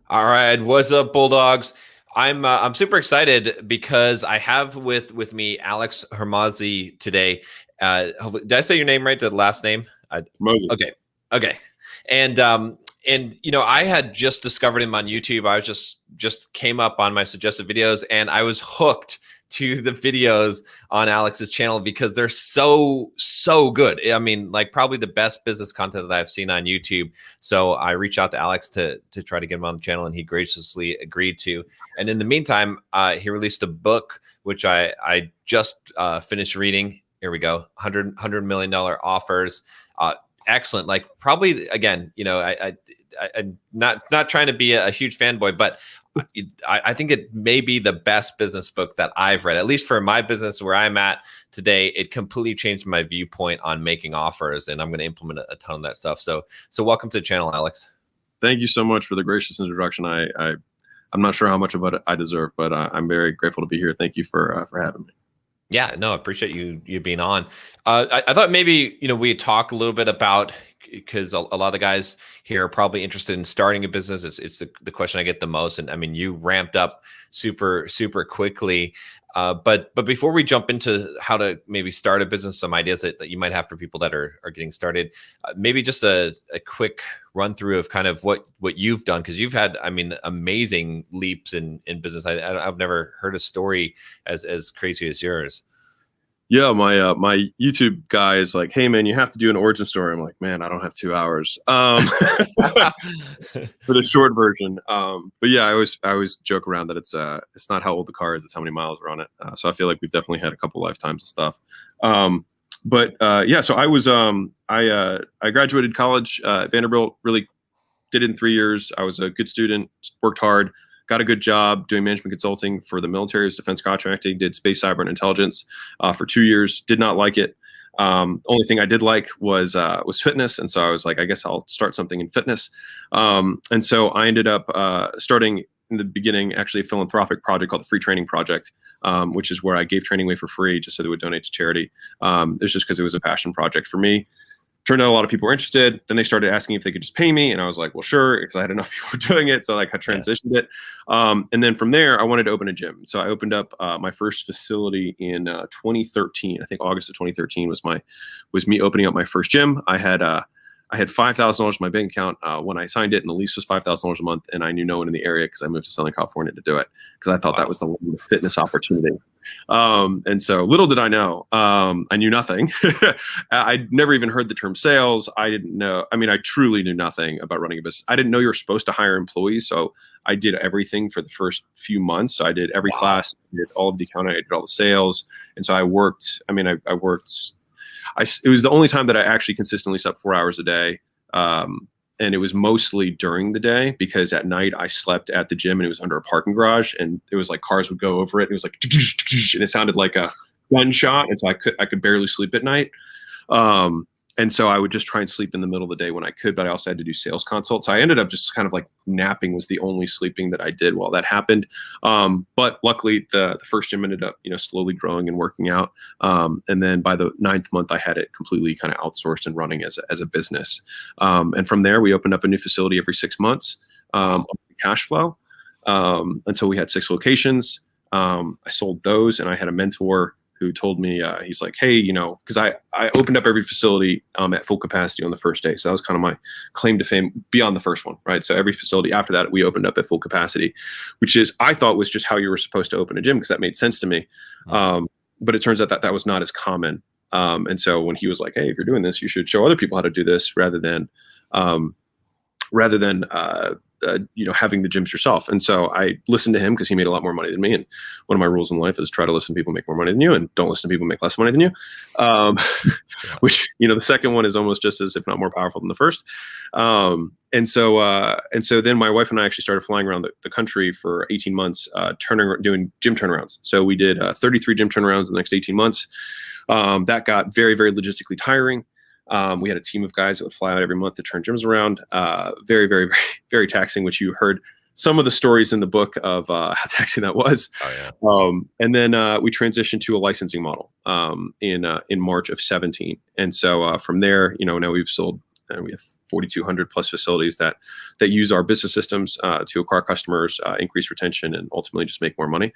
All right, what's up, Bulldogs? I'm super excited because I have with me Alex Hormozi today. Hopefully, did I say your name right? The last name? Moses. Okay, okay. And I had just discovered him on YouTube. I was just came up on my suggested videos, and I was hooked to the videos on Alex's channel because they're so good. I mean, like probably the best business content that I've seen on YouTube. So I reached out to Alex to try to get him on the channel, and he graciously agreed to. And in the meantime, he released a book which I just finished reading. Here we go, $100 million offers. Excellent. Like probably again, I'm not trying to be a huge fanboy, but I think it may be the best business book that I've read, at least for my business where I'm at today. It completely changed my viewpoint on making offers, and I'm going to implement a ton of that stuff. So welcome to the channel, Alex. Thank you so much for the gracious introduction. I'm not sure how much of it I deserve, but I'm very grateful to be here. Thank you for having me. Yeah, no, I appreciate you being on. I thought maybe we talk a little bit about, because a lot of the guys here are probably interested in starting a business. It's the question I get the most, and I mean you ramped up super quickly. But before we jump into how to maybe start a business, some ideas that you might have for people that are getting started, maybe just a quick run through of kind of what you've done, because you've had, I mean, amazing leaps in business. I've never heard a story as crazy as yours. Yeah, my YouTube guy is like, "Hey man, you have to do an origin story." I'm like, "Man, I don't have 2 hours for the short version." But yeah, I always joke around that it's not how old the car is, it's how many miles are on it. So I feel like we've definitely had a couple lifetimes of stuff. Yeah, so I graduated college at Vanderbilt. Really did it in 3 years. I was a good student, worked hard, got a good job doing management consulting for the military as defense contracting, did space, cyber, and intelligence for 2 years. Did not like it. Only thing I did like was fitness, and so I was like, I guess I'll start something in fitness. And so I ended up starting in the beginning, actually, a philanthropic project called the Free Training Project, which is where I gave training away for free just so they would donate to charity. It's just because it was a passion project for me. Turned out a lot of people were interested. Then they started asking if they could just pay me, and I was like, well, sure, because I had enough people doing it. So like I transitioned it. And then from there, I wanted to open a gym. So I opened up my first facility in 2013. I think August of 2013 was me opening up my first gym. I had $5,000 in my bank account when I signed it, and the lease was $5,000 a month. And I knew no one in the area because I moved to Southern California to do it because I thought that was the fitness opportunity. And so little did I know, I knew nothing. I'd never even heard the term sales. I didn't know. I mean, I truly knew nothing about running a business. I didn't know you were supposed to hire employees. So I did everything for the first few months. So I did every class, I did all of the accounting, I did all the sales. And so I worked, I mean, I worked, it was the only time that I actually consistently slept 4 hours a day. And it was mostly during the day because at night I slept at the gym and it was under a parking garage, and it was like cars would go over it. And it was like, and it sounded like a gunshot. And so I could barely sleep at night. And so I would just try and sleep in the middle of the day when I could, but I also had to do sales consults. So I ended up just kind of like napping was the only sleeping that I did while that happened. But luckily the first gym ended up, slowly growing and working out. And then by the 9th month, I had it completely kind of outsourced and running as a business. And from there, we opened up a new facility every 6 months, cash flow, until we had 6 locations. I sold those, and I had a mentor who told me, he's like, hey, because I opened up every facility at full capacity on the first day. So that was kind of my claim to fame beyond the first one, right? So every facility after that, we opened up at full capacity, which I thought was just how you were supposed to open a gym because that made sense to me. But it turns out that was not as common. And so when he was like, hey, if you're doing this, you should show other people how to do this rather than having the gyms yourself. And so I listened to him because he made a lot more money than me. And one of my rules in life is try to listen to people make more money than you, and don't listen to people make less money than you. Which, the second one is almost just as, if not more powerful than the first. And so then my wife and I actually started flying around the country for 18 months, doing gym turnarounds. So we did 33 gym turnarounds in the next 18 months. That got very, very logistically tiring. We had a team of guys that would fly out every month to turn gyms around. Very, very, very, very taxing, which you heard some of the stories in the book of how taxing that was. Oh, yeah. And then we transitioned to a licensing model in March of 17. And so from there, now we have 4,200 plus facilities that use our business systems to acquire customers, increase retention, and ultimately just make more money.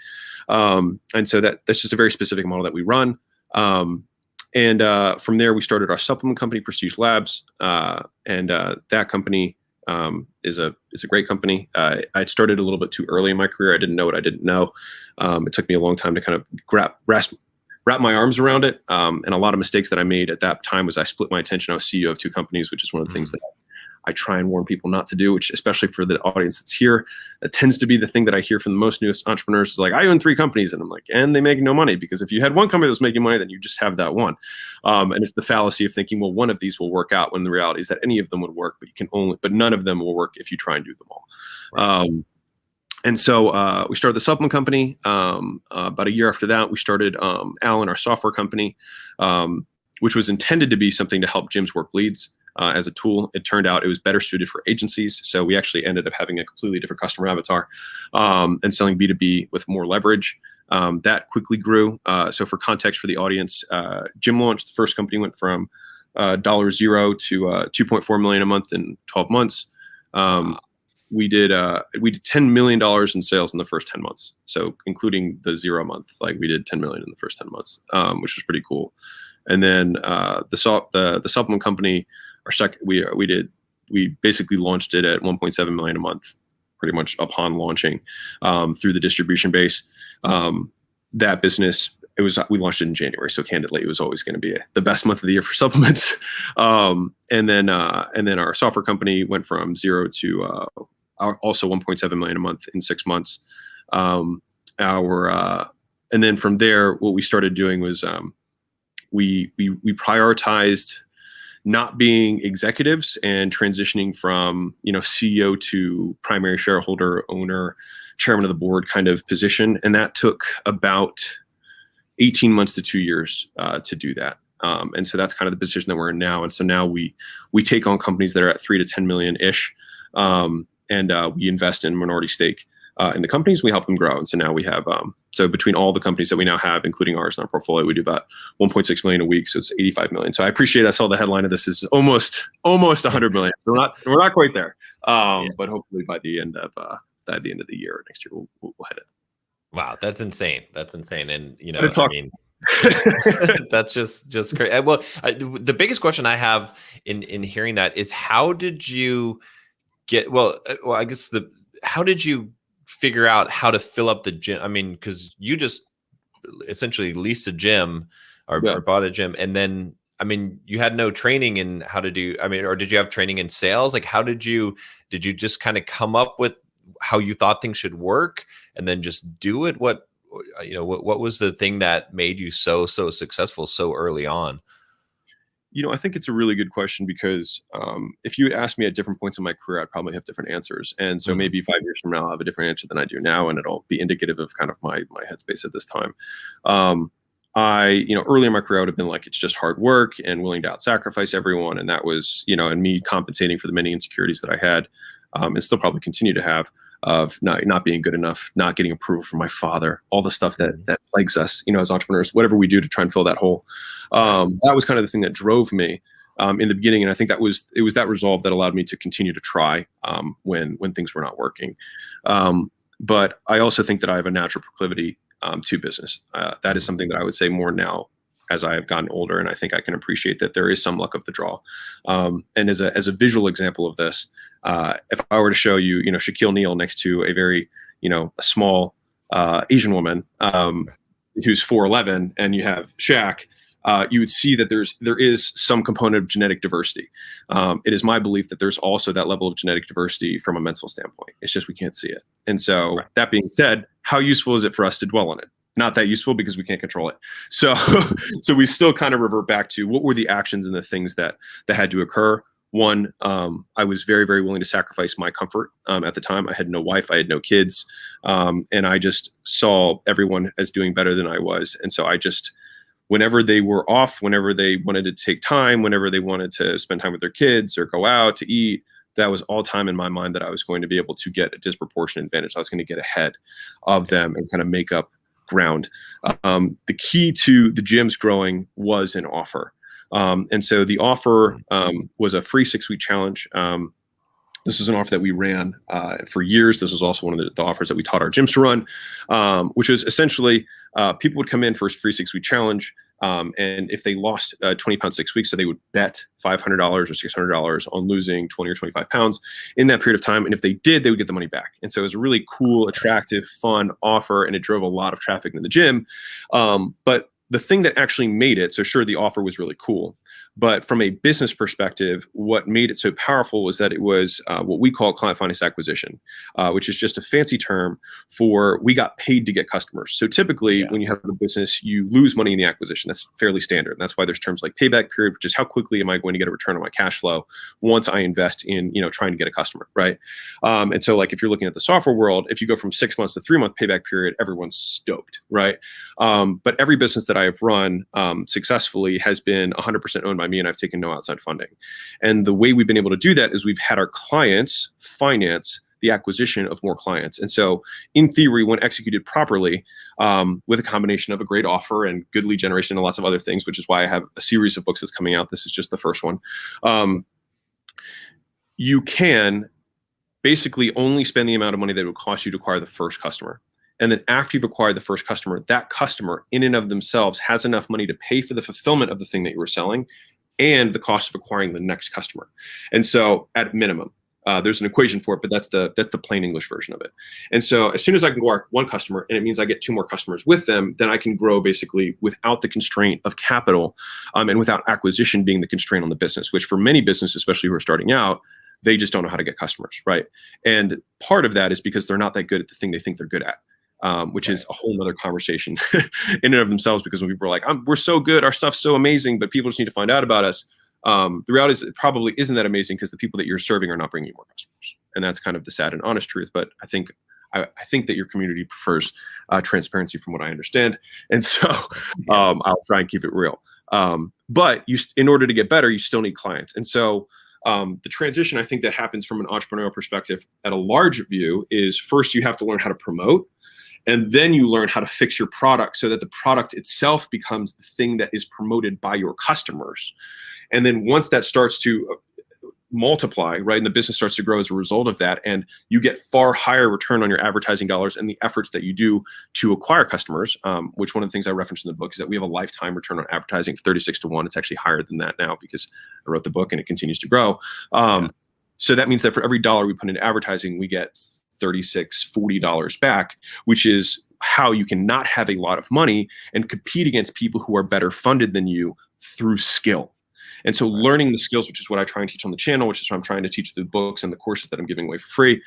And so that's just a very specific model that we run. And from there, we started our supplement company, Prestige Labs, and that company is a great company. I started a little bit too early in my career. I didn't know what I didn't know. It took me a long time to kind of wrap my arms around it. And a lot of mistakes that I made at that time was I split my attention. I was CEO of 2 companies, which is one of the things that I try and warn people not to do, which especially for the audience that's here, that tends to be the thing that I hear from the most newest entrepreneurs is like, I own 3 companies. And I'm like, and they make no money, because if you had one company that was making money, then you just have that one. And it's the fallacy of thinking, well, one of these will work out, when the reality is that any of them would work, but none of them will work if you try and do them all. Right. And so we started the supplement company. About a year after that, we started Alan, our software company, which was intended to be something to help gyms work leads. As a tool. It turned out it was better suited for agencies. So we actually ended up having a completely different customer avatar and selling B2B with more leverage. That quickly grew. So for context for the audience, Gym Launch, the first company, went from $0 to $2.4 million a month in 12 months. We did $10 million in sales in the first 10 months. So including the 0 month, like we did 10 million in the first 10 months, which was pretty cool. And then the supplement company, we basically launched it at 1.7 million a month, pretty much upon launching through the distribution base. That business, we launched it in January, so candidly, it was always going to be the best month of the year for supplements. And then our software company went from 0 to also 1.7 million a month in 6 months. And then from there, what we started doing was we prioritized not being executives and transitioning from, CEO to primary shareholder, owner, chairman of the board kind of position. And that took about 18 months to 2 years to do that. And so that's kind of the position that we're in now. And so now we take on companies that are at 3 to 10 million ish. And we invest in minority stake in the companies. We help them grow. And so now we have, so between all the companies that we now have, including ours in our portfolio, we do about 1.6 million a week. So it's 85 million. So I appreciate, I saw the headline of this is almost 100 million. So we're not quite there. But hopefully by the end of the year or next year, we'll hit it. Wow. That's insane. And that's just great. Well, the biggest question I have in hearing that is, how did you get, how did you figure out how to fill up the gym? I mean, because you just essentially leased a gym or bought a gym, and then, I mean, you had no training in how to do, or did you have training in sales? Like, how did you just kind of come up with how you thought things should work and then just do it? What was the thing that made you so successful so early on? I think it's a really good question, because if you asked me at different points in my career, I'd probably have different answers. And so maybe 5 years from now, I'll have a different answer than I do now, and it'll be indicative of kind of my headspace at this time. Early in my career, I would have been like, it's just hard work and willing to out-sacrifice everyone. And that was, and me compensating for the many insecurities that I had, and still probably continue to have, of not being good enough, not getting approval from my father, all the stuff that plagues us, as entrepreneurs, whatever we do to try and fill that hole. That was kind of the thing that drove me in the beginning. And I think it was that resolve that allowed me to continue to try when things were not working. But I also think that I have a natural proclivity to business. That is something that I would say more now as I have gotten older. And I think I can appreciate that there is some luck of the draw. And as a visual example of this, if I were to show you, Shaquille O'Neal next to a very, a small Asian woman who's 4'11", and you have Shaq, you would see that there is some component of genetic diversity. It is my belief that there's also that level of genetic diversity from a mental standpoint. It's just we can't see it. And so that being said, how useful is it for us to dwell on it? Not that useful, because we can't control it. So we still kind of revert back to what were the actions and the things that had to occur. One, I was very, very willing to sacrifice my comfort. At the time, I had no wife, I had no kids, and I just saw everyone as doing better than I was. And so I just, whenever they were off, whenever they wanted to take time, whenever they wanted to spend time with their kids or go out to eat, that was all time in my mind that I was going to be able to get a disproportionate advantage. I was going to get ahead of them and kind of make up ground. The key to the gyms growing was an offer. And so the offer was a free 6-week challenge. This was an offer that we ran for years. This was also one of the offers that we taught our gyms to run, which was essentially people would come in for a free 6-week challenge. And if they lost 20 pounds 6 weeks, so they would bet $500 or $600 on losing 20 or 25 pounds in that period of time. And if they did, they would get the money back. And so it was a really cool, attractive, fun offer, and it drove a lot of traffic into the gym. But the thing that actually made it, so sure, the offer was really cool, but from a business perspective, what made it so powerful was that it was what we call client finance acquisition, which is just a fancy term for we got paid to get customers. So typically when you have a business, you lose money in the acquisition. That's fairly standard. And that's why there's terms like payback period, which is how quickly am I going to get a return on my cash flow once I invest in, trying to get a customer, right? And so like if you're looking at the software world, if you go from 6 months to 3-month payback period, everyone's stoked, right? But every business that I've run successfully has been 100% owned by me, and I've taken no outside funding. And the way we've been able to do that is we've had our clients finance the acquisition of more clients. And so in theory, when executed properly, with a combination of a great offer and good lead generation and lots of other things, which is why I have a series of books that's coming out. This is just the first one. You can basically only spend the amount of money that it would cost you to acquire the first customer. And then after you've acquired the first customer, that customer in and of themselves has enough money to pay for the fulfillment of the thing that you were selling and the cost of acquiring the next customer. And so at minimum, there's an equation for it, but that's the plain English version of it. And so as soon as I can acquire one customer, and it means I get 2 more customers with them, then I can grow basically without the constraint of capital, and without acquisition being the constraint on the business, which for many businesses, especially who are starting out, they just don't know how to get customers, right? And part of that is because they're not that good at the thing they think they're good at. Which is a whole nother conversation in and of themselves, because when people are like, we're so good, our stuff's so amazing, but people just need to find out about us. The reality is it probably isn't that amazing because the people that you're serving are not bringing you more customers. And that's kind of the sad and honest truth. But I think that your community prefers transparency from what I understand. And so I'll try and keep it real. But in order to get better, you still need clients. And so the transition, I think, that happens from an entrepreneurial perspective at a large view is first you have to learn how to promote. And then you learn how to fix your product so that the product itself becomes the thing that is promoted by your customers. And then once that starts to multiply, right, and the business starts to grow as a result of that, and you get far higher return on your advertising dollars and the efforts that you do to acquire customers, which one of the things I referenced in the book is that we have a lifetime return on advertising of 36 to 1. It's actually higher than that now because I wrote the book and it continues to grow. So that means that for every dollar we put into advertising, we get $36, $40 back, which is how you can not have a lot of money and compete against people who are better funded than you through skill. And so learning the skills, which is what I try and teach on the channel, which is what I'm trying to teach through the books and the courses that I'm giving away for free,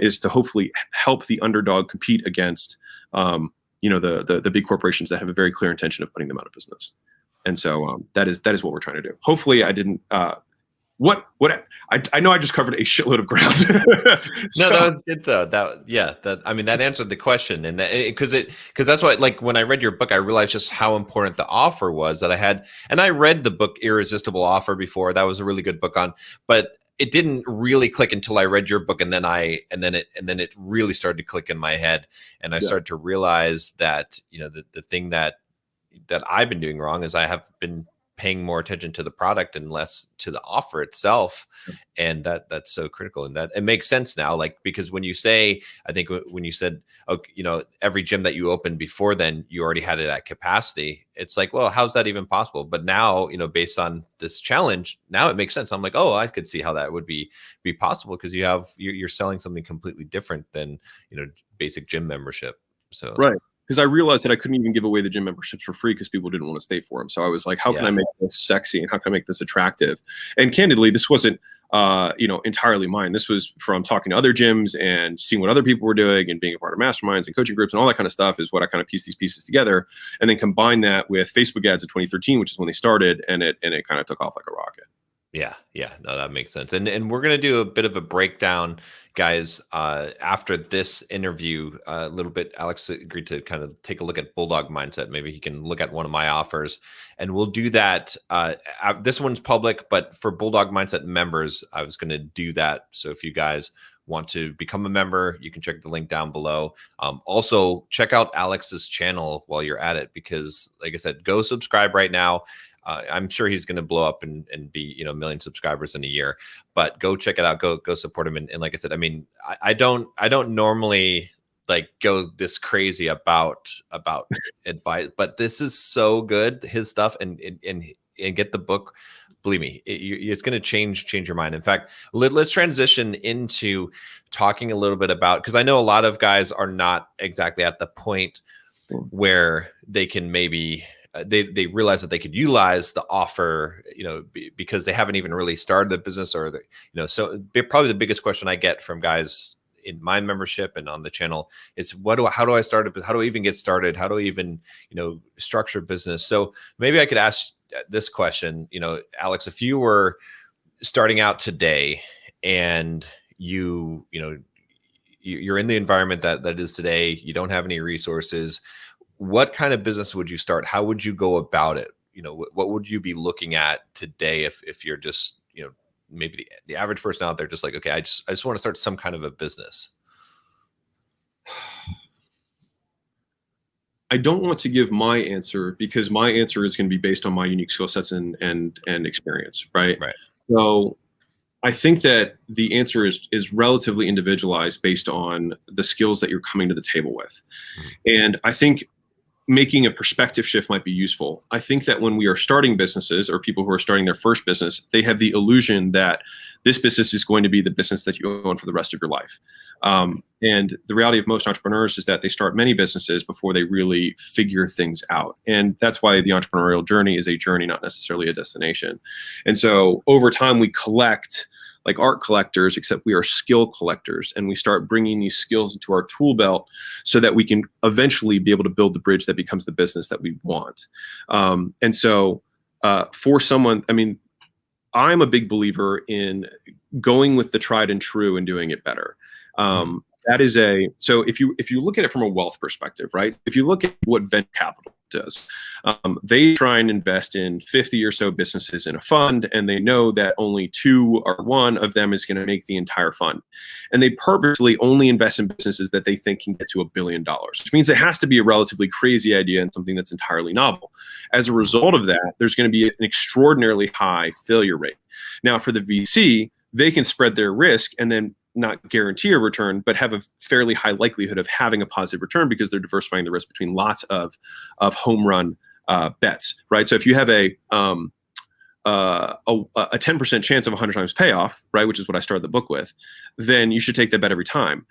is to hopefully help the underdog compete against, the big corporations that have a very clear intention of putting them out of business. And so that is what we're trying to do. Hopefully I didn't, I know I just covered a shitload of ground. No, that was good though. That answered the question, and because that's why, like, when I read your book, I realized just how important the offer was that I had. And I read the book Irresistible Offer before. That was a really good book but it didn't really click until I read your book, and then it really started to click in my head, and I started to realize that the thing that I've been doing wrong is I have been paying more attention to the product and less to the offer itself. And that's so critical. And that it makes sense now, like, because when you say, I think when you said, every gym that you opened before then, you already had it at capacity. It's like, well, how's that even possible? But now, based on this challenge, now it makes sense. I'm like, oh, I could see how that would be possible, because you're selling something completely different than, basic gym membership. So, right. Because I realized that I couldn't even give away the gym memberships for free because people didn't want to stay for them. So I was like, how can I make this sexy and how can I make this attractive? And candidly, this wasn't, entirely mine. This was from talking to other gyms and seeing what other people were doing and being a part of masterminds and coaching groups and all that kind of stuff is what I kind of pieced these pieces together, and then combine that with Facebook ads in 2013, which is when they started, and it kind of took off like a rocket. Yeah. No, that makes sense. And we're going to do a bit of a breakdown, guys, after this interview. A little bit, Alex agreed to kind of take a look at Bulldog Mindset. Maybe he can look at one of my offers, and we'll do that. This one's public, but for Bulldog Mindset members, I was going to do that. So if you guys want to become a member, you can check the link down below. Also, check out Alex's channel while you're at it, because like I said, go subscribe right now. I'm sure he's going to blow up and be, you know, 1 million subscribers in a year. But go check it out. Go support him. And like I said, I mean, I don't normally like go this crazy about advice, but this is so good, his stuff, and get the book. Believe me, it's going to change your mind. In fact, let's transition into talking a little bit about, because I know a lot of guys are not exactly at the point where they can maybe they realize that they could utilize the offer, you know, because they haven't even really started the business, or the, you know, so probably the biggest question I get from guys in my membership and on the channel is how do I start it? How do I even get started? How do I even, you know, structure business? So maybe I could ask this question, you know, Alex, if you were starting out today and you're in the environment that is today, you don't have any resources, what kind of business would you start? How would you go about it? You know, what would you be looking at today if you're just, you know, maybe the average person out there just like, okay, I just want to start some kind of a business? I don't want to give my answer, because my answer is going to be based on my unique skill sets and experience, right? Right. So I think that the answer is relatively individualized based on the skills that you're coming to the table with. And I think making a perspective shift might be useful. I think that when we are starting businesses, or people who are starting their first business, they have the illusion that this business is going to be the business that you own for the rest of your life. And the reality of most entrepreneurs is that they start many businesses before they really figure things out. And that's why the entrepreneurial journey is a journey, not necessarily a destination. And so over time, we collect like art collectors, except we are skill collectors, and we start bringing these skills into our tool belt so that we can eventually be able to build the bridge that becomes the business that we want. And so for someone, I mean, I'm a big believer in going with the tried and true and doing it better. That is so if you look at it from a wealth perspective, right? If you look at what venture capital does, they try and invest in 50 or so businesses in a fund, and they know that only 2 or 1 of them is going to make the entire fund. And they purposely only invest in businesses that they think can get to $1 billion, which means it has to be a relatively crazy idea and something that's entirely novel. As a result of that, there's going to be an extraordinarily high failure rate. Now, for the VC, they can spread their risk and then not guarantee a return, but have a fairly high likelihood of having a positive return, because they're diversifying the risk between lots of home run bets, right? So if you have a 10% chance of 100 times payoff, right, which is what I started the book with, then you should take that bet every time.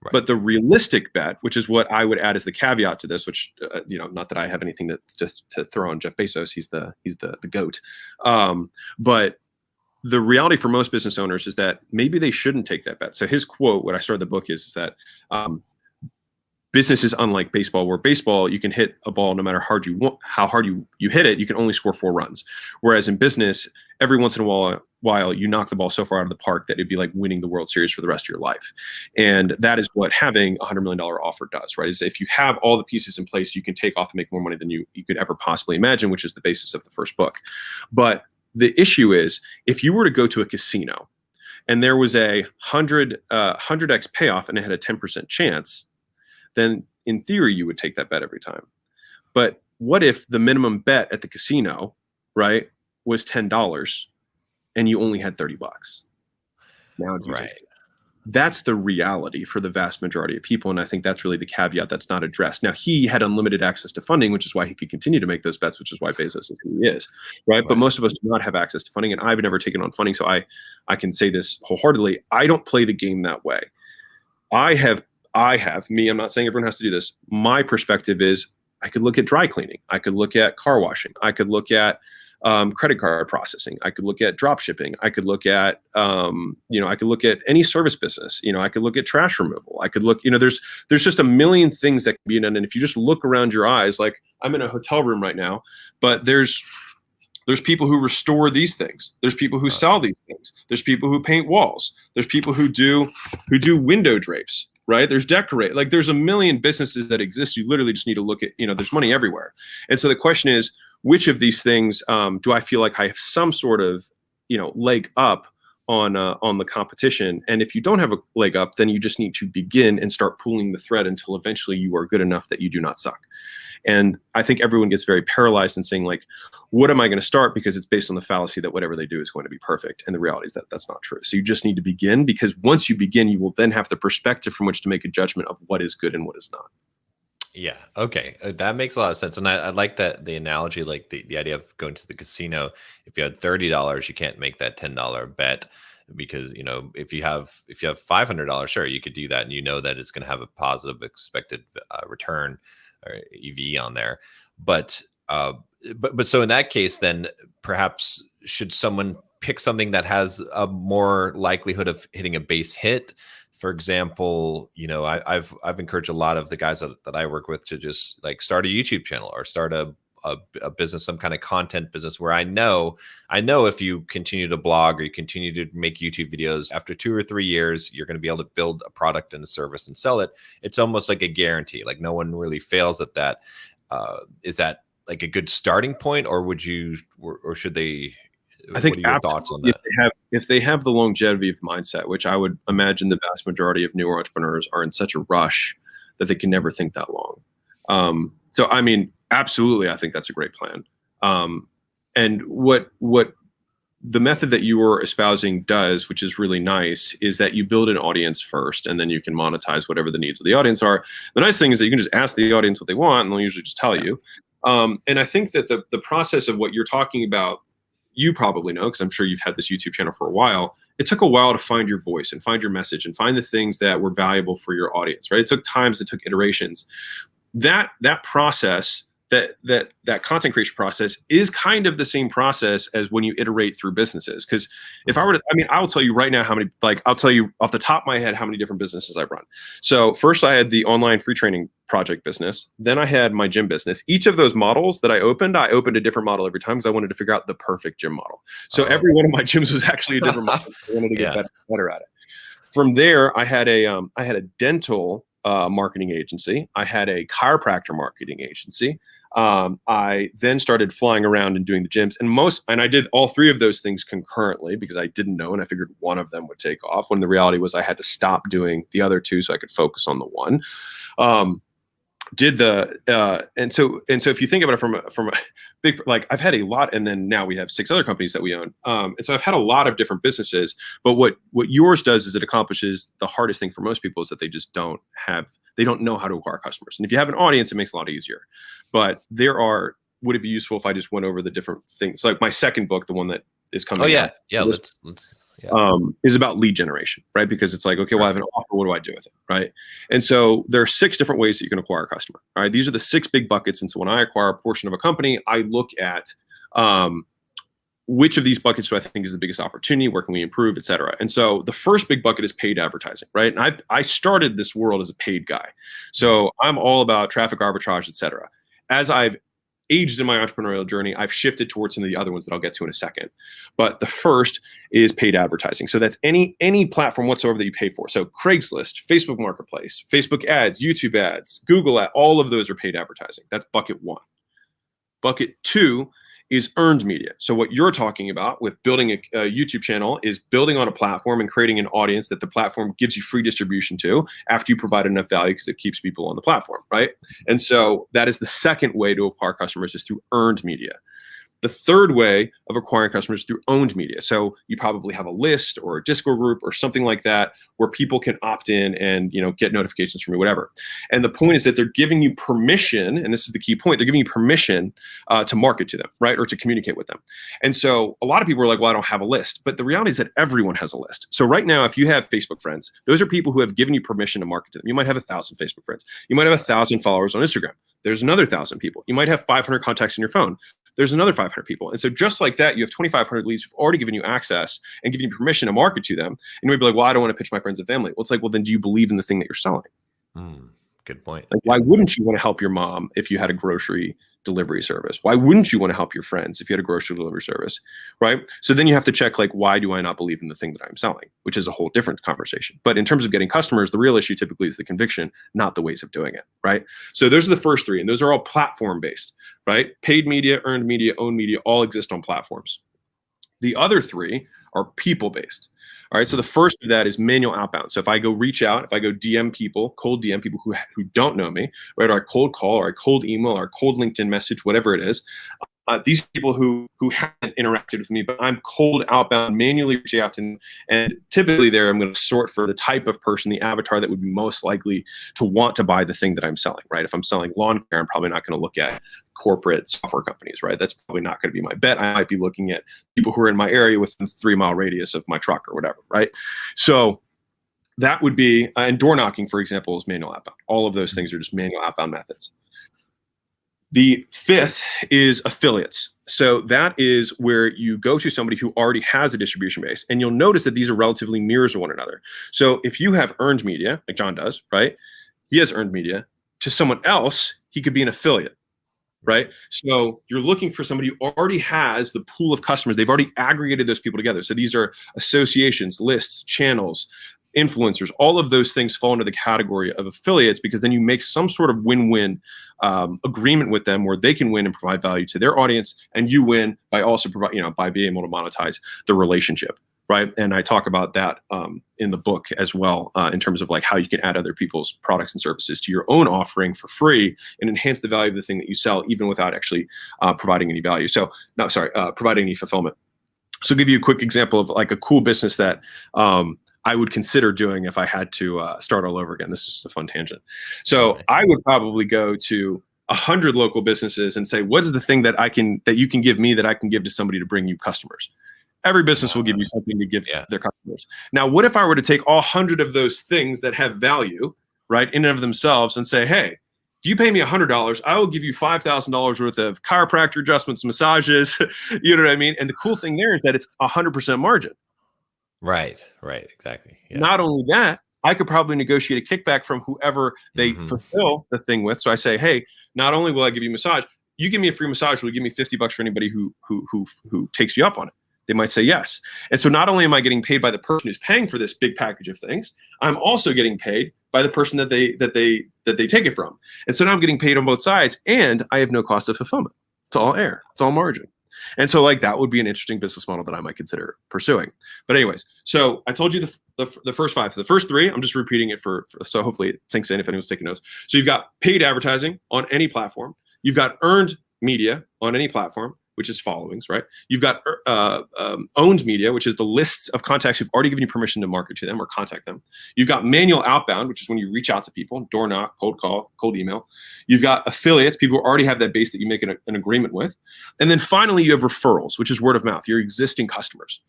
Right. But the realistic bet, which is what I would add as the caveat to this, which you know, not that I have anything to throw on Jeff Bezos, he's the GOAT, but the reality for most business owners is that maybe they shouldn't take that bet. So his quote, what I started the book is that business is unlike baseball, where baseball, you can hit a ball no matter how hard you hit it, you can only score 4 runs. Whereas in business, every once in a while, you knock the ball so far out of the park that it'd be like winning the World Series for the rest of your life. And that is what having $100 million offer does, right? Is if you have all the pieces in place, you can take off and make more money than you could ever possibly imagine, which is the basis of the first book. But the issue is, if you were to go to a casino and there was a 100x payoff and it had a 10% chance, then in theory, you would take that bet every time. But what if the minimum bet at the casino, right, was $10 and you only had $30? Now, right. That's the reality for the vast majority of people. And I think that's really the caveat that's not addressed. Now, he had unlimited access to funding, which is why he could continue to make those bets, which is why Bezos is who he is, right? But most of us do not have access to funding, and I've never taken on funding. So I can say this wholeheartedly. I don't play the game that way. I'm not saying everyone has to do this. My perspective is, I could look at dry cleaning. I could look at car washing. I could look at credit card processing. I could look at drop shipping. I could look at, I could look at any service business. I could look at trash removal. I could look, there's just a million things that can be done. And if you just look around your eyes, like I'm in a hotel room right now, but there's people who restore these things. There's people who sell these things. There's people who paint walls. There's people who do window drapes, right? There's decorate. Like there's a million businesses that exist. You literally just need to look at, there's money everywhere. And so the question is, which of these things do I feel like I have some sort of, leg up on the competition. And if you don't have a leg up, then you just need to begin and start pulling the thread until eventually you are good enough that you do not suck. And I think everyone gets very paralyzed in saying, like, what am I going to start? Because it's based on the fallacy that whatever they do is going to be perfect. And the reality is that that's not true. So you just need to begin, because once you begin, you will then have the perspective from which to make a judgment of what is good and what is not. Yeah. Okay. That makes a lot of sense. And I like that the analogy, like the idea of going to the casino. If you had $30, you can't make that $10 bet, because, you know, if you have $500, sure, you could do that, and you know that it's going to have a positive expected return or EV on there. But so in that case, then perhaps should someone pick something that has a more likelihood of hitting a base hit? For example, you know, I've encouraged a lot of the guys that I work with to just like start a YouTube channel or start a business, some kind of content business, where I know if you continue to blog or you continue to make YouTube videos, after 2 or 3 years, you're going to be able to build a product and a service and sell it. It's almost like a guarantee. Like no one really fails at that. Is that like a good starting point, or would you, or should they? I think what are your thoughts on that? If they have the longevity of mindset, which I would imagine the vast majority of newer entrepreneurs are in such a rush that they can never think that long. So, I mean, absolutely, I think that's a great plan. And what the method that you were espousing does, which is really nice, is that you build an audience first, and then you can monetize whatever the needs of the audience are. The nice thing is that you can just ask the audience what they want, and they'll usually just tell you. And I think that the process of what you're talking about, you probably know, because I'm sure you've had this YouTube channel for a while. It took a while to find your voice and find your message and find the things that were valuable for your audience, right? It took times, it took iterations. That process, that content creation process, is kind of the same process as when you iterate through businesses. Because if I were to, I mean, I will tell you right now how many, like, I'll tell you off the top of my head how many different businesses I've run. So first I had the online free training project business. Then I had my gym business. Each of those models that I opened a different model every time, because I wanted to figure out the perfect gym model. So every one of my gyms was actually a different model. I wanted to get better at it. From there, I had a dental marketing agency. I had a chiropractor marketing agency. I then started flying around and doing the gyms, and I did all 3 of those things concurrently because I didn't know, and I figured one of them would take off, when the reality was I had to stop doing the other 2 so I could focus on the one. And so if you think about it from a big, like, I've had a lot, and then now we have 6 other companies that we own. And so I've had a lot of different businesses, but what yours does is it accomplishes the hardest thing for most people, is that they just don't know how to acquire customers. And if you have an audience, it makes it a lot easier. But would it be useful if I just went over the different things? Like my second book, the one that is coming out. Yeah. Let's is about lead generation, right? Because it's like, okay, well, I have an offer. What do I do with it, right? And so there are 6 different ways that you can acquire a customer, all right? These are the 6 big buckets. And so when I acquire a portion of a company, I look at which of these buckets do I think is the biggest opportunity? Where can we improve, et cetera? And so the first big bucket is paid advertising, right? And I started this world as a paid guy. So I'm all about traffic arbitrage, et cetera. As I've aged in my entrepreneurial journey, I've shifted towards some of the other ones that I'll get to in a second. But the first is paid advertising. So that's any platform whatsoever that you pay for. So Craigslist, Facebook Marketplace, Facebook ads, YouTube ads, Google ads, all of those are paid advertising. That's bucket 1. Bucket 2 is earned media. So what you're talking about with building a YouTube channel is building on a platform and creating an audience that the platform gives you free distribution to after you provide enough value, because it keeps people on the platform, right? And so that is the second way to acquire customers, is through earned media. The third way of acquiring customers is through owned media. So you probably have a list or a Discord group or something like that where people can opt in and, you know, get notifications from you, whatever. And the point is that they're giving you permission, and this is the key point, they're giving you permission to market to them, right? Or to communicate with them. And so a lot of people are like, well, I don't have a list. But the reality is that everyone has a list. So right now, if you have Facebook friends, those are people who have given you permission to market to them. You might have 1,000 Facebook friends. You might have 1,000 followers on Instagram. There's another 1,000 people. You might have 500 contacts in your phone. There's another 500 people. And so just like that, you have 2,500 leads who've already given you access and given you permission to market to them. And you might be like, well, I don't want to pitch my friends and family. Well, it's like, well, then do you believe in the thing that you're selling? Good point. Like, why wouldn't you want to help your mom if you had a grocery delivery service? Why wouldn't you want to help your friends if you had a grocery delivery service, right? So then you have to check, like, why do I not believe in the thing that I'm selling, which is a whole different conversation. But in terms of getting customers, the real issue typically is the conviction, not the ways of doing it, right? So those are the first 3, and those are all platform-based, right? Paid media, earned media, owned media, all exist on platforms. The other 3 are people-based. All right. So the first of that is manual outbound. So if I go reach out, if I go DM people, cold DM people who don't know me, right, or I cold call, or I cold email, or I cold LinkedIn message, whatever it is, these people who haven't interacted with me, but I'm cold outbound, manually reaching out to them. And typically there, I'm going to sort for the type of person, the avatar that would be most likely to want to buy the thing that I'm selling, right? If I'm selling lawn care, I'm probably not going to look at corporate software companies, right? That's probably not going to be my bet. I might be looking at people who are in my area within 3-mile radius of my truck or whatever, right? So that would be, and door knocking, for example, is manual outbound. All of those things are just manual outbound methods. The fifth is affiliates. So that is where you go to somebody who already has a distribution base, and you'll notice that these are relatively mirrors of one another. So if you have earned media, like John does, right? He has earned media. To someone else, he could be an affiliate. Right. So you're looking for somebody who already has the pool of customers. They've already aggregated those people together. So these are associations, lists, channels, influencers. All of those things fall into the category of affiliates, because then you make some sort of win-win agreement with them where they can win and provide value to their audience, and you win by also provide, by being able to monetize the relationship. Right. And I talk about that in the book as well, in terms of like how you can add other people's products and services to your own offering for free and enhance the value of the thing that you sell, even without actually providing any value. So providing any fulfillment. So I'll give you a quick example of like a cool business that I would consider doing if I had to start all over again. This is just a fun tangent. So I would probably go to 100 local businesses and say, what is the thing that you can give me that I can give to somebody to bring you customers? Every business will give you something to give their customers. Now, what if I were to take all 100 of those things that have value, right, in and of themselves, and say, hey, if you pay me $100, I will give you $5,000 worth of chiropractor adjustments, massages, you know what I mean? And the cool thing there is that it's 100% margin. Right, exactly. Yeah. Not only that, I could probably negotiate a kickback from whoever they fulfill the thing with. So I say, hey, not only will I give you a massage, you give me a free massage, will you give me $50 for anybody who takes you up on it? They might say yes. And so not only am I getting paid by the person who's paying for this big package of things, I'm also getting paid by the person that they take it from. And so now I'm getting paid on both sides, and I have no cost of fulfillment. It's all air. It's all margin. And so like that would be an interesting business model that I might consider pursuing. But anyways, so I told you the first 5. For the first 3, I'm just repeating it so hopefully it sinks in if anyone's taking notes. So you've got paid advertising on any platform. You've got earned media on any platform, which is followings, right? You've got owned media, which is the lists of contacts who've already given you permission to market to them or contact them. You've got manual outbound, which is when you reach out to people, door knock, cold call, cold email. You've got affiliates, people who already have that base that you make an agreement with. And then finally, you have referrals, which is word of mouth, your existing customers.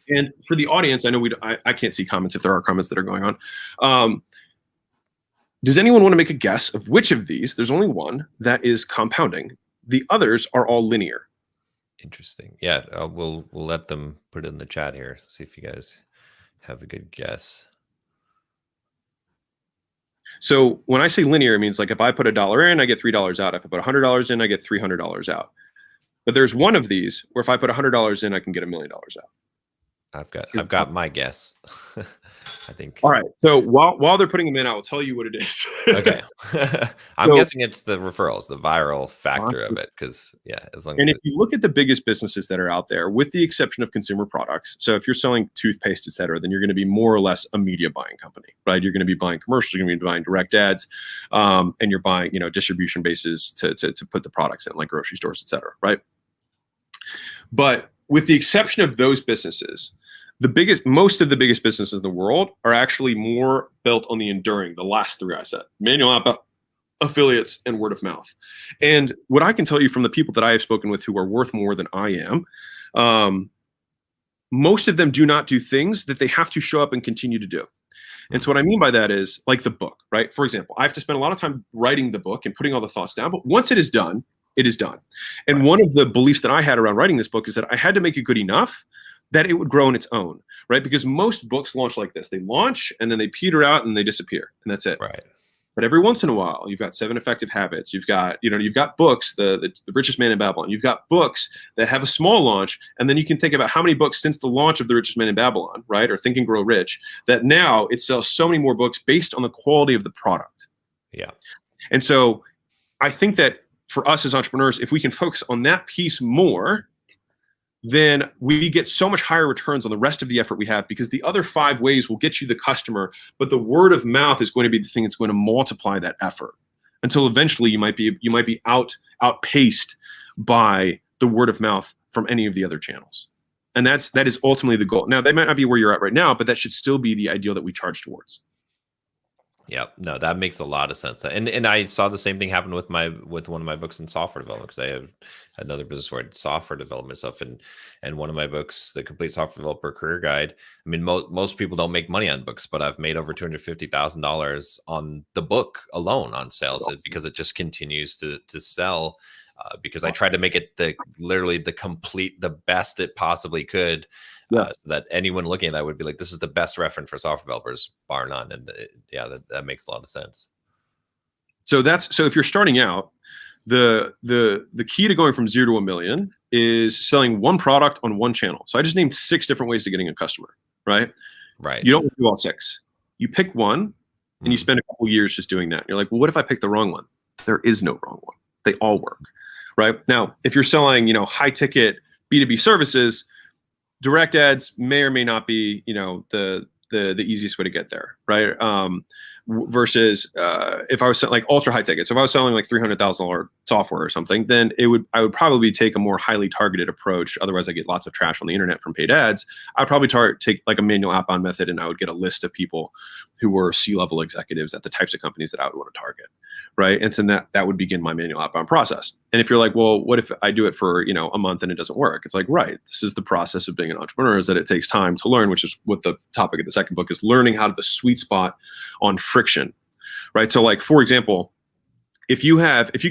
And for the audience, I know I can't see comments if there are comments that are going on. Does anyone want to make a guess of which of these, there's only one, that is compounding? The others are all linear. Interesting. Yeah, we'll let them put it in the chat here. See if you guys have a good guess. So when I say linear, it means like if I put $1 in, I get $3 out. If I put $100 in, I get $300 out. But there's one of these where if I put $100 in, I can get $1 million out. I've got my guess. I think. All right. So while they're putting them in, I will tell you what it is. Okay. I'm guessing it's the referrals, the viral factor of it, because if you look at the biggest businesses that are out there, with the exception of consumer products, so if you're selling toothpaste, et cetera, then you're going to be more or less a media buying company, right? You're going to be buying commercials, you're going to be buying direct ads, and you're buying, distribution bases to put the products in, like grocery stores, et cetera, right? But with the exception of those businesses, most of the biggest businesses in the world are actually more built on the enduring, the last 3 I said: manual outbound, affiliates, and word of mouth. And what I can tell you from the people that I have spoken with who are worth more than I am, most of them do not do things that they have to show up and continue to do. And so what I mean by that is like the book, right? For example, I have to spend a lot of time writing the book and putting all the thoughts down, but once it is done, it is done. And one of the beliefs that I had around writing this book is that I had to make it good enough that it would grow on its own, right? Because most books launch like this. They launch and then they peter out and they disappear, and that's it. Right. But every once in a while, you've got 7 Effective Habits. You've got books, the Richest Man in Babylon. You've got books that have a small launch, and then you can think about how many books since the launch of The Richest Man in Babylon, right, or Think and Grow Rich, that now it sells so many more books based on the quality of the product. Yeah. And so I think that for us as entrepreneurs, if we can focus on that piece more, then we get so much higher returns on the rest of the effort we have, because the other 5 ways will get you the customer, but the word of mouth is going to be the thing that's going to multiply that effort until eventually you might be outpaced by the word of mouth from any of the other channels. And that is ultimately the goal. Now, they might not be where you're at right now, but that should still be the ideal that we charge towards. Yeah, no, that makes a lot of sense. And I saw the same thing happen with one of my books in software development, because I have another business where I did software development stuff, and one of my books, The Complete Software Developer Career Guide. I mean, most people don't make money on books, but I've made over $250,000 on the book alone on sales, because it just continues to sell. Because I tried to make it literally the best it possibly could, so that anyone looking at that would be like, this is the best reference for software developers, bar none. And that makes a lot of sense. So if you're starting out, the key to going from 0 to 1 million is selling one product on one channel. So I just named 6 different ways to getting a customer, right? Right. You don't do all 6. You pick one and you spend a couple years just doing that. You're like, well, what if I pick the wrong one? There is no wrong one. They all work. Right now, if you're selling, high ticket B2B services, direct ads may or may not be, the easiest way to get there, right? Versus if I was selling like ultra high tickets, so if I was selling like $300,000 software or something, then I would probably take a more highly targeted approach. Otherwise, I get lots of trash on the internet from paid ads. I'd probably take like a manual outbound method, and I would get a list of people who were C-level executives at the types of companies that I would want to target. Right. And so that would begin my manual outbound process. And if you're like, well, what if I do it for, a month and it doesn't work? It's like, right. This is the process of being an entrepreneur, is that it takes time to learn, which is what the topic of the second book is, learning how to the sweet spot on friction. Right. So like, for example, if you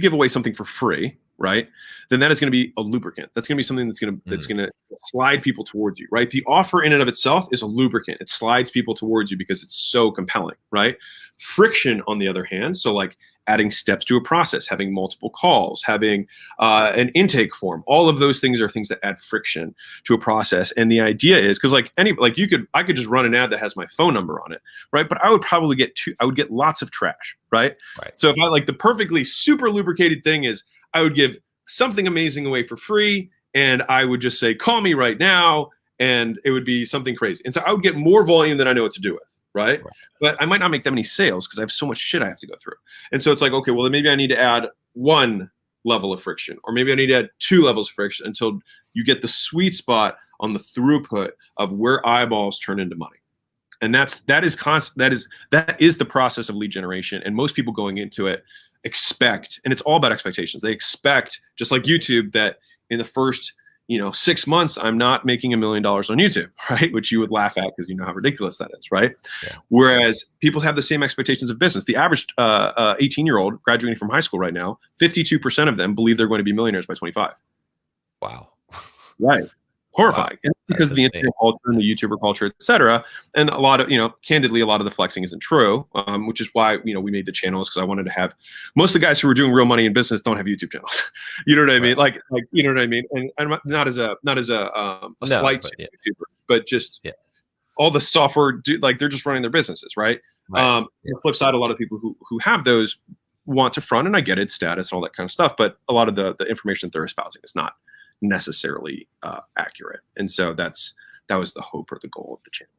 give away something for free, right, then that is going to be a lubricant. That's going to be something that's going to slide people towards you, right? The offer in and of itself is a lubricant. It slides people towards you because it's so compelling, right? Friction, on the other hand, so like adding steps to a process, having multiple calls, having an intake form, all of those things are things that add friction to a process. And the idea is, because I could just run an ad that has my phone number on it, right? But I would probably get lots of trash, right? So if I like the perfectly super lubricated thing is, I would give something amazing away for free, and I would just say, call me right now, and it would be something crazy. And so I would get more volume than I know what to do with, right? But I might not make that many sales because I have so much shit I have to go through. And so it's like, okay, well, then maybe I need to add 1 level of friction, or maybe I need to add 2 levels of friction until you get the sweet spot on the throughput of where eyeballs turn into money. And that is the process of lead generation. And most people going into it expect, and it's all about expectations. They expect, just like YouTube, that in the first 6 months, I'm not making $1 million on YouTube, right? Which you would laugh at because you know how ridiculous that is, right? Yeah. Whereas people have the same expectations of business. The average 18-year-old graduating from high school right now, 52% of them believe they're going to be millionaires by 25. Wow. Right. Horrifying. And because of the internet culture and the YouTuber culture, et cetera. And a lot of, candidly, a lot of the flexing isn't true, which is why, we made the channels, because I wanted to have, most of the guys who are doing real money in business don't have YouTube channels. You know what I mean? Like, you know what I mean? And not as a slight to YouTuber, but just all the software, they're just running their businesses, right? On the flip side, a lot of people who have those want to front, and I get it, status, all that kind of stuff, but a lot of the information that they're espousing is not necessarily accurate. And so that was the hope or the goal of the channel.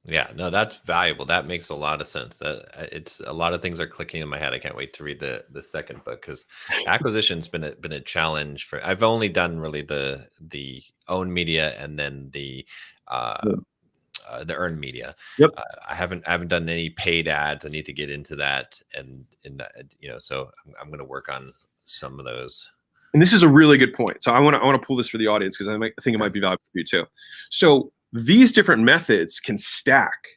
Yeah, no, that's valuable. That makes a lot of sense. That it's a lot of things are clicking in my head. I can't wait to read the second book, because acquisition's been a challenge for. I've only done really the owned media and then the earned media. Yep. I haven't done any paid ads. I need to get into that, and so I'm going to work on some of those. And this is a really good point. So I want to pull this for the audience, because I think it might be valuable for you too. So these different methods can stack.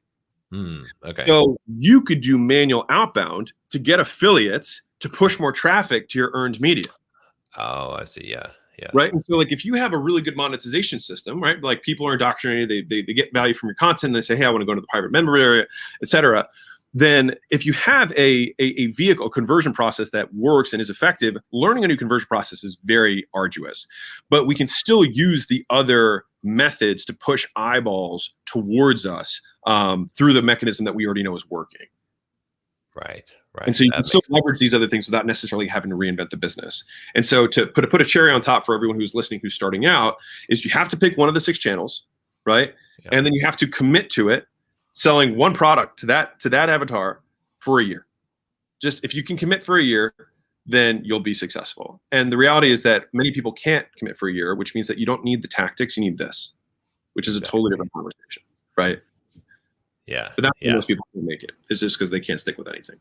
Okay. So you could do manual outbound to get affiliates to push more traffic to your earned media. Oh, I see. Yeah. Yeah. Right. And so like, if you have a really good monetization system, right? Like, people are indoctrinated, they get value from your content. They say, hey, I want to go to the private member area, et cetera. Then if you have a vehicle, conversion process that works and is effective, learning a new conversion process is very arduous. But we can still use the other methods to push eyeballs towards us through the mechanism that we already know is working. Right. And Right. so you can That still makes leverage these other things without necessarily having to reinvent the business. And so to put a cherry on top for everyone who's listening, who's starting out, is you have to pick one of the 6 channels, right? yeah. And then you have to commit to it, selling one product to that avatar for a year. Just if you can commit for a year, then you'll be successful. And the reality is that many people can't commit for a year, which means that you don't need the tactics, you need this, which is a totally different conversation, right? Yeah. But that's why Yeah. most people can't make it. It's just because they can't stick with anything.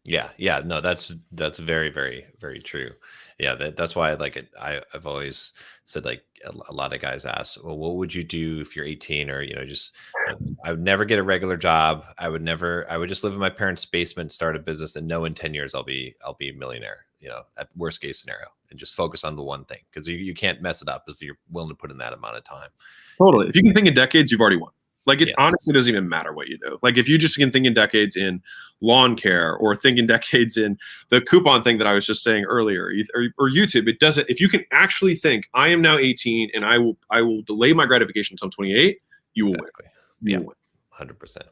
Yeah, yeah, no, that's very, very, very true. Yeah, that's why I like it. I've always said like a lot of guys ask, well, what would you do if you're 18 or just I would never get a regular job. I would just live in my parents' basement, start a business, and know in 10 years I'll be a millionaire. At worst case scenario, and just focus on the one thing because you can't mess it up if you're willing to put in that amount of time. Totally. If you can think in decades, you've already won. Like it Yeah. honestly doesn't even matter what you do. Like if you just can think in decades in lawn care or think in decades in the coupon thing that I was just saying earlier or YouTube, it doesn't. If you can actually think, I am now 18 and I will delay my gratification until I'm 28, you will Exactly. win. You Yeah. will win. 100%.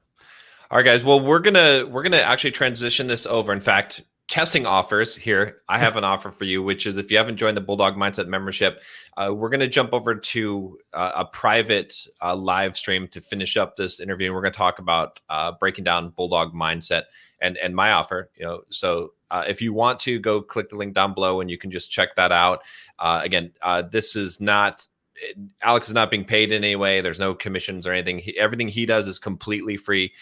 All right, guys. Well, we're gonna actually transition this over. In fact, testing offers here. I have an offer for you, which is if you haven't joined the Bulldog Mindset membership, we're gonna jump over to a private live stream to finish up this interview, and we're gonna talk about breaking down Bulldog Mindset and my offer. So if you want to go click the link down below, and you can just check that out. Again, this is not. Alex is not being paid in any way. There's no commissions or anything. Everything he does is completely free,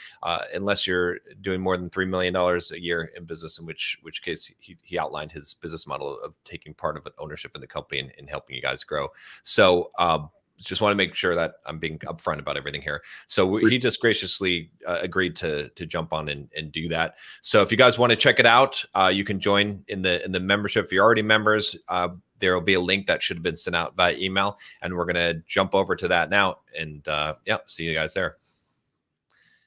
unless you're doing more than $3 million a year in business, in which case he outlined his business model of taking part of an ownership in the company and helping you guys grow. So just want to make sure that I'm being upfront about everything here. So he just graciously agreed to jump on and do that. So if you guys want to check it out, you can join in the membership. If you're already members, there will be a link that should have been sent out via email, and we're going to jump over to that now. And yeah, see you guys there.